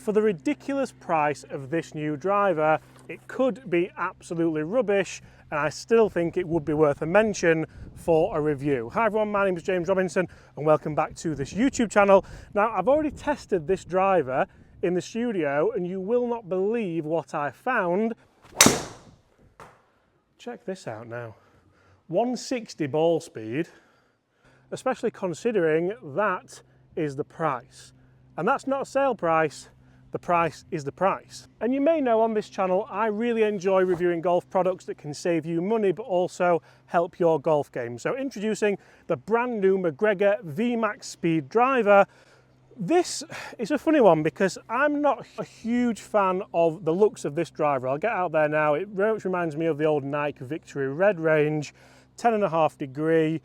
For the ridiculous price of this new driver, it could be absolutely rubbish, and I still think it would be worth a mention for a review. Hi everyone, my name is James Robinson and welcome back to this YouTube channel. Now, I've already tested this driver in the studio and you will not believe what I found. Check this out now. 160 ball speed, especially considering that is the price. And that's not a sale price. The price is the price. And you may know on this channel, I really enjoy reviewing golf products that can save you money, but also help your golf game. So introducing the brand new Macgregor VMAX Speed driver. This is a funny one because I'm not a huge fan of the looks of this driver. I'll get out there now. It very much reminds me of the old Nike Victory Red range, 10.5 degree,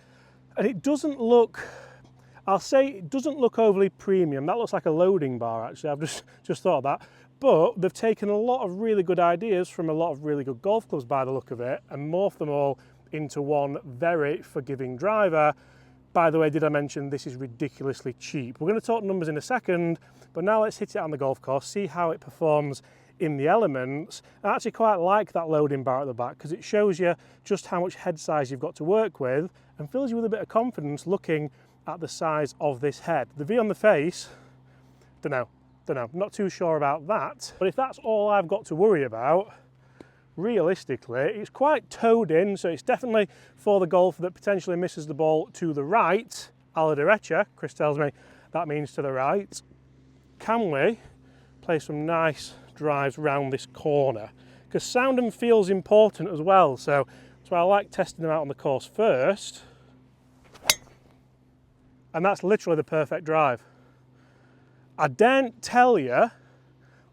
and it doesn't look, I'll say it doesn't look overly premium. That looks like a loading bar actually, I've just thought of that. But they've taken a lot of really good ideas from a lot of really good golf clubs by the look of it and morphed them all into one very forgiving driver. By the way, did I mention this is ridiculously cheap? We're going to talk numbers in a second, but now let's hit it on the golf course, see how it performs in the elements. I actually quite like that loading bar at the back because it shows you just how much head size you've got to work with and fills you with a bit of confidence looking at the size of this head. The V on the face, don't know, not too sure about that. But if that's all I've got to worry about, realistically, it's quite toed in, so it's definitely for the golfer that potentially misses the ball to the right, a la derecha. Chris tells me that means to the right. Can we play some nice drives round this corner? Because sound and feel is important as well, so that's why I like testing them out on the course first. And that's literally the perfect drive. I daren't tell you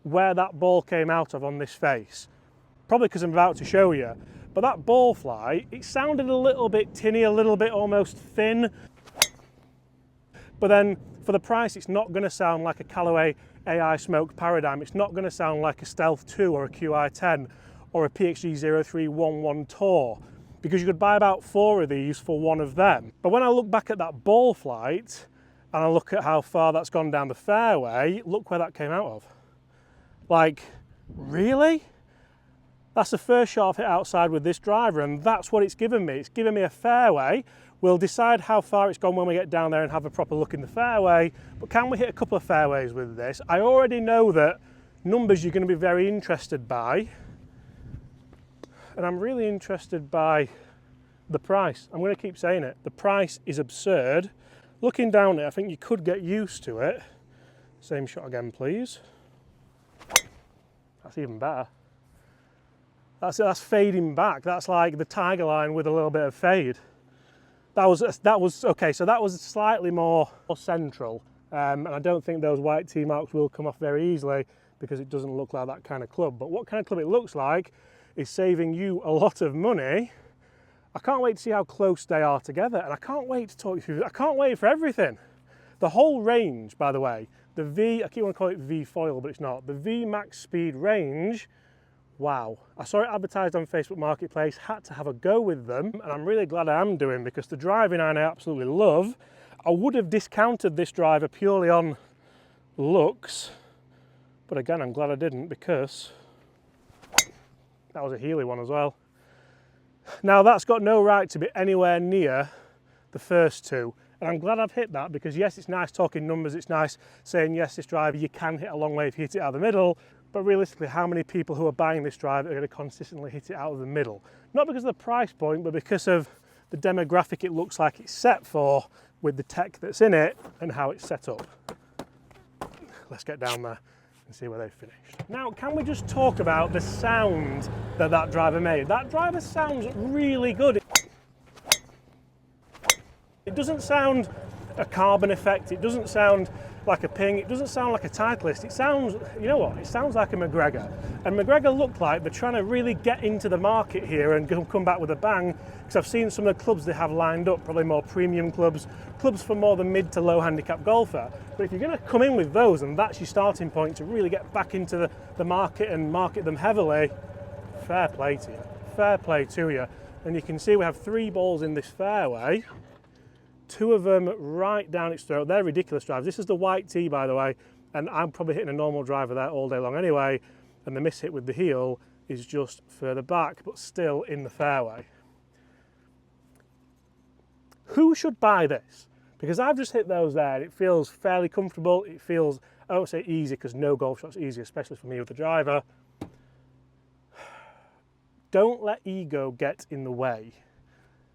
where that ball came out of on this face. Probably because I'm about to show you. But that ball flight, it sounded a little bit tinny, a little bit almost thin. But then for the price, it's not going to sound like a Callaway AI Smoke Paradigm. It's not going to sound like a Stealth 2 or a QI10 or a PXG 0311 Tour, because you could buy about 4 of these for one of them. But when I look back at that ball flight and I look at how far that's gone down the fairway, look where that came out of. Like, really? That's the first shot I've hit outside with this driver, and that's what it's given me. It's given me a fairway. We'll decide how far it's gone when we get down there and have a proper look in the fairway, but can we hit a couple of fairways with this? I already know that numbers you're going to be very interested by, and I'm really interested by the price. I'm going to keep saying it. The price is absurd. Looking down it, I think you could get used to it. Same shot again, please. That's even better. That's fading back. That's like the Tiger line with a little bit of fade. That was okay. So that was slightly more central, and I don't think those white tee marks will come off very easily because it doesn't look like that kind of club. But what kind of club it looks like is saving you a lot of money. I can't wait to see how close they are together, and I can't wait to talk you through. I can't wait for everything. The whole range, by the way, the V. I keep wanting to call it V foil, but it's not. The VMAX Speed range. Wow, I saw it advertised on Facebook Marketplace, had to have a go with them, and I'm really glad I am doing because the driving I absolutely love. I would have discounted this driver purely on looks, but again, I'm glad I didn't because that was a Healy one as well. Now that's got no right to be anywhere near the first two, and I'm glad I've hit that because yes, it's nice talking numbers, it's nice saying yes, this driver you can hit a long way if you hit it out of the middle. But realistically, how many people who are buying this driver are going to consistently hit it out of the middle? Not because of the price point, but because of the demographic it looks like it's set for with the tech that's in it and how it's set up. Let's get down there and see where they've finished. Now, can we just talk about the sound that that driver made? That driver sounds really good. It doesn't sound a carbon effect. It doesn't sound like a ping. It doesn't sound like a Titleist. It sounds, you know what? It sounds like a Macgregor. And Macgregor look like they're trying to really get into the market here and come back with a bang. Because I've seen some of the clubs they have lined up, probably more premium clubs for more the mid to low handicap golfer. But if you're going to come in with those and that's your starting point to really get back into the market and market them heavily, fair play to you. Fair play to you. And you can see we have 3 balls in this fairway. 2 of them right down its throat. They're ridiculous drives. This is the white tee, by the way, and I'm probably hitting a normal driver there all day long anyway, and the miss hit with the heel is just further back, but still in the fairway. Who should buy this? Because I've just hit those there, and it feels fairly comfortable. It feels, I don't say easy, because no golf shot's easy, especially for me with the driver. Don't let ego get in the way.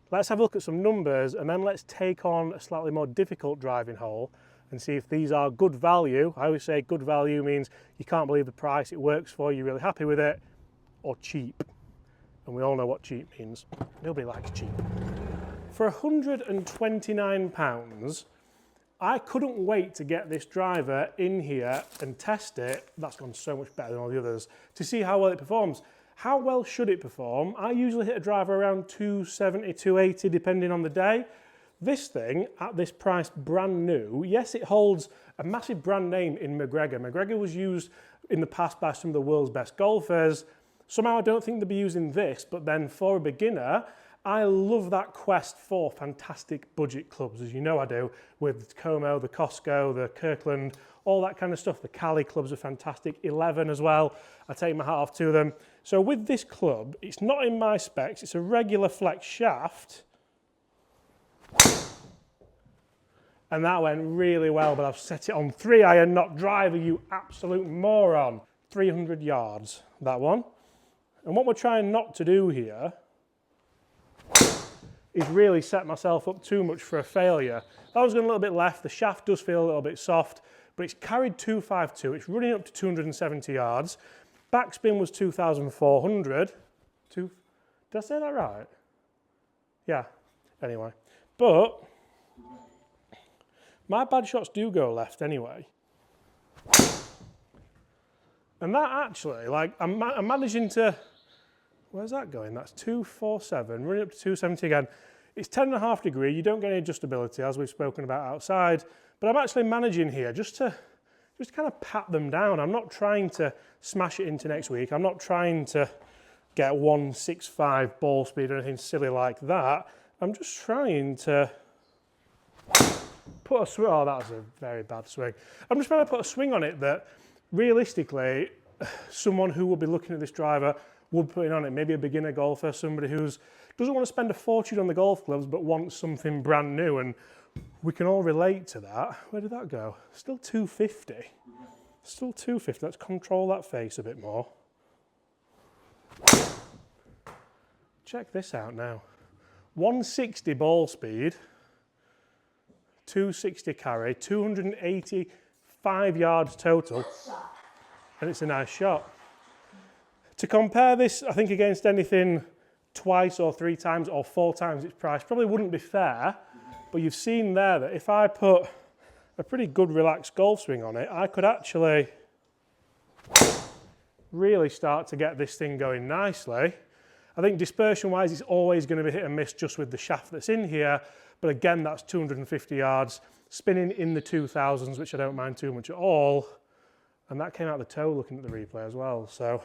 Let's have a look at some numbers, and then let's take on a slightly more difficult driving hole and see if these are good value. I always say good value means you can't believe the price, it works for you, you're really happy with it, or cheap. And we all know what cheap means. Nobody likes cheap. For £129, I couldn't wait to get this driver in here and test it. That's gone so much better than all the others, to see how well it performs. How well should it perform? I usually hit a driver around 270, 280, depending on the day. This thing, at this price, brand new, yes, it holds a massive brand name in Macgregor. Macgregor was used in the past by some of the world's best golfers. Somehow I don't think they'd be using this, but then for a beginner, I love that quest for fantastic budget clubs, as you know I do, with Como, the Costco, the Kirkland, all that kind of stuff. The Cali clubs are fantastic, 11 as well. I take my hat off to them. So with this club, it's not in my specs, it's a regular flex shaft. And that went really well, but I've set it on 3-iron, not driver, you absolute moron. 300 yards, that one. And what we're trying not to do here is really set myself up too much for a failure. That one's going a little bit left, the shaft does feel a little bit soft, but it's carried 252, it's running up to 270 yards. Backspin was 2,400. Did I say that right? Yeah, anyway. But my bad shots do go left anyway. And that actually, like, I'm managing to, where's that going? That's 247, running up to 270 again. It's 10.5 degree, you don't get any adjustability, as we've spoken about outside, but I'm actually managing here just to kind of pat them down. I'm not trying to smash it into next week. I'm not trying to get 165 ball speed or anything silly like that. I'm just trying to put a swing, oh, that was a very bad swing. I'm just trying to put a swing on it that realistically, someone who will be looking at this driver would put it on it. Maybe a beginner golfer, somebody who doesn't want to spend a fortune on the golf clubs but wants something brand new, and we can all relate to that. Where did that go? Still 250. Still 250. Let's control that face a bit more. Check this out now. 160 ball speed, 260 carry, 285 yards total, and it's a nice shot. To compare this, I think, against anything twice or 3 times or 4 times its price probably wouldn't be fair, but you've seen there that if I put a pretty good relaxed golf swing on it, I could actually really start to get this thing going nicely. I think dispersion wise it's always going to be hit and miss just with the shaft that's in here, but again that's 250 yards, spinning in the 2000s, which I don't mind too much at all, and that came out the toe looking at the replay as well. So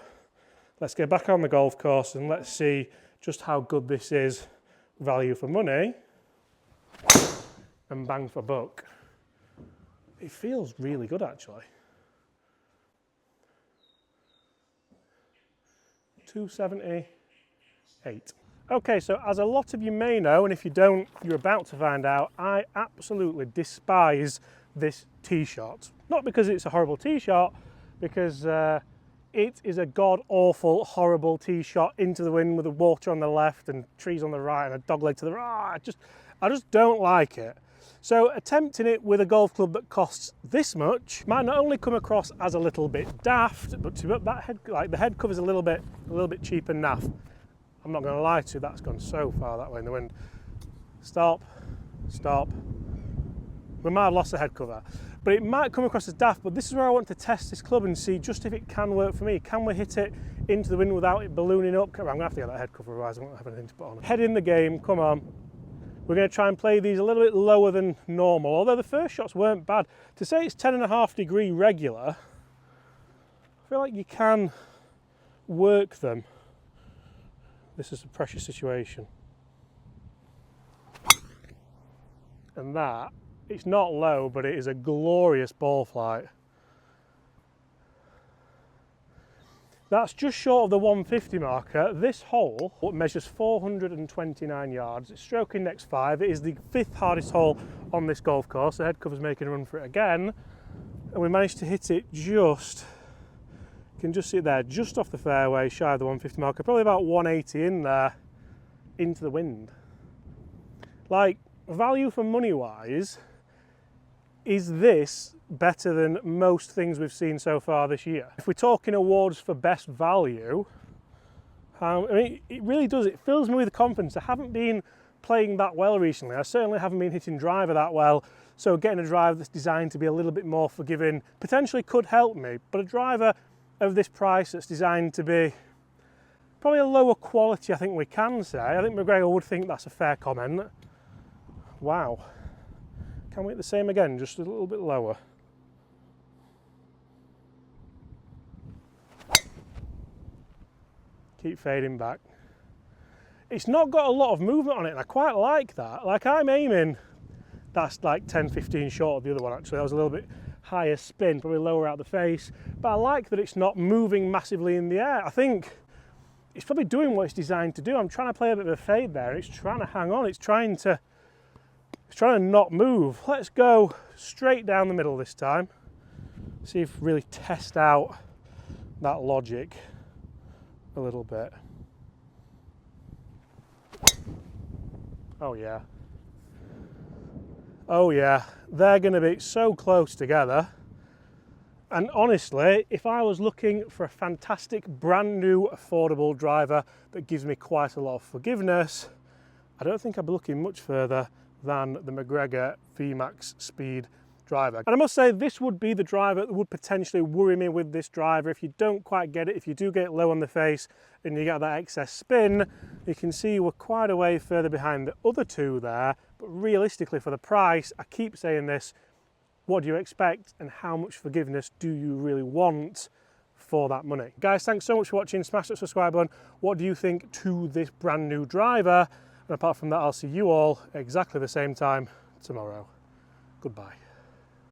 let's get back on the golf course and let's see just how good this is, value for money and bang for buck. It feels really good actually. 278. Okay, so as a lot of you may know, and if you don't, you're about to find out, I absolutely despise this tee shot. Not because it's a horrible tee shot, because it is a god-awful, horrible tee shot into the wind with the water on the left and trees on the right and a dogleg to the right. I just don't like it. So attempting it with a golf club that costs this much might not only come across as a little bit daft, but that head, like the head cover's a little bit cheap and naff. I'm not going to lie to you, that's gone so far that way in the wind. Stop, stop. We might have lost the head cover, but it might come across as daft, but this is where I want to test this club and see just if it can work for me. Can we hit it into the wind without it ballooning up? I'm going to have to get that head cover, otherwise I won't have anything to put on. Head in the game, come on. We're going to try and play these a little bit lower than normal, although the first shots weren't bad. To say it's 10.5 degree regular, I feel like you can work them. This is a pressure situation. And that, it's not low, but it is a glorious ball flight. That's just short of the 150 marker. This hole measures 429 yards. It's stroke index 5. It is the 5th hardest hole on this golf course. The head cover's making a run for it again. And we managed to hit it just, you can just see it there, just off the fairway, shy of the 150 marker. Probably about 180 in there, into the wind. Like, value for money wise, is this better than most things we've seen so far this year? If we're talking awards for best value, I mean, it really does, it fills me with confidence. I haven't been playing that well recently. I certainly haven't been hitting driver that well, so getting a driver that's designed to be a little bit more forgiving potentially could help me, but a driver of this price that's designed to be probably a lower quality, I think we can say. I think Macgregor would think that's a fair comment. Wow. Can we hit the same again, just a little bit lower? Keep fading back. It's not got a lot of movement on it, and I quite like that. Like, I'm aiming, that's like 10-15 short of the other one actually. That was a little bit higher spin, probably lower out the face, but I like that it's not moving massively in the air. I think it's probably doing what it's designed to do. I'm trying to play a bit of a fade there, and it's trying to hang on, it's trying to not move. Let's go straight down the middle this time. See if really test out that logic a little bit. Oh yeah. Oh yeah, they're going to be so close together. And honestly, if I was looking for a fantastic, brand new, affordable driver that gives me quite a lot of forgiveness, I don't think I'd be looking much further than the Macgregor VMAX Speed driver. And I must say, this would be the driver that would potentially worry me with this driver. If you don't quite get it, if you do get it low on the face and you get that excess spin, you can see we're quite a way further behind the other two there. But realistically, for the price, I keep saying this, what do you expect and how much forgiveness do you really want for that money? Guys, thanks so much for watching. Smash that subscribe button. What do you think to this brand new driver? And apart from that, I'll see you all exactly the same time tomorrow. Goodbye.